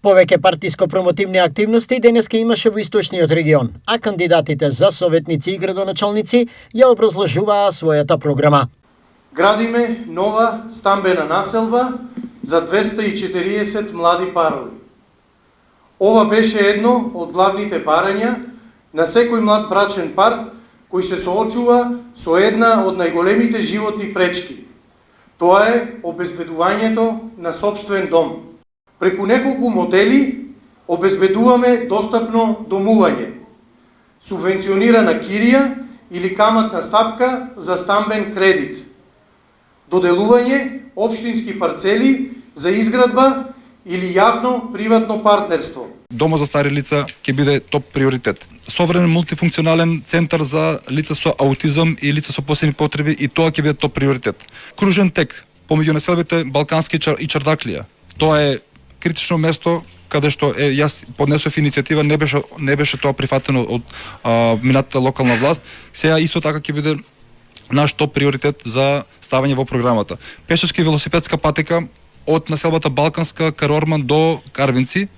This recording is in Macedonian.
Повеќе партиско-промотивни активности денеска имаше во источниот регион, а кандидатите за советници и градоначалници ја образложуваа својата програма. Градиме нова стамбена населба за 240 млади парови. Ова беше едно од главните барања на секој млад брачен пар кој се соочува со една од најголемите животни пречки. Тоа е обезбедувањето на сопствен дом. Преку неколку модели обезбедуваме достапно домување, субвенционирана кирија или каматна стапка за стамбен кредит, доделување општински парцели за изградба или јавно-приватно партнерство. Дома за стари лица ќе биде топ приоритет. Современ мултифункционален центар за лица со аутизам и лица со посебни потреби, и тоа ќе биде топ приоритет. Кружен тек помеѓу населбите Балкански и Чардаклија. Тоа е критично место каде што јас поднесов иницијатива, не беше тоа прифатено од минатата локална власт. Сега исто така ќе биде наш топ приоритет за ставање во програмата. Пешачка и велосипедска патека од населбата Балканска, Карорман до Карвинци,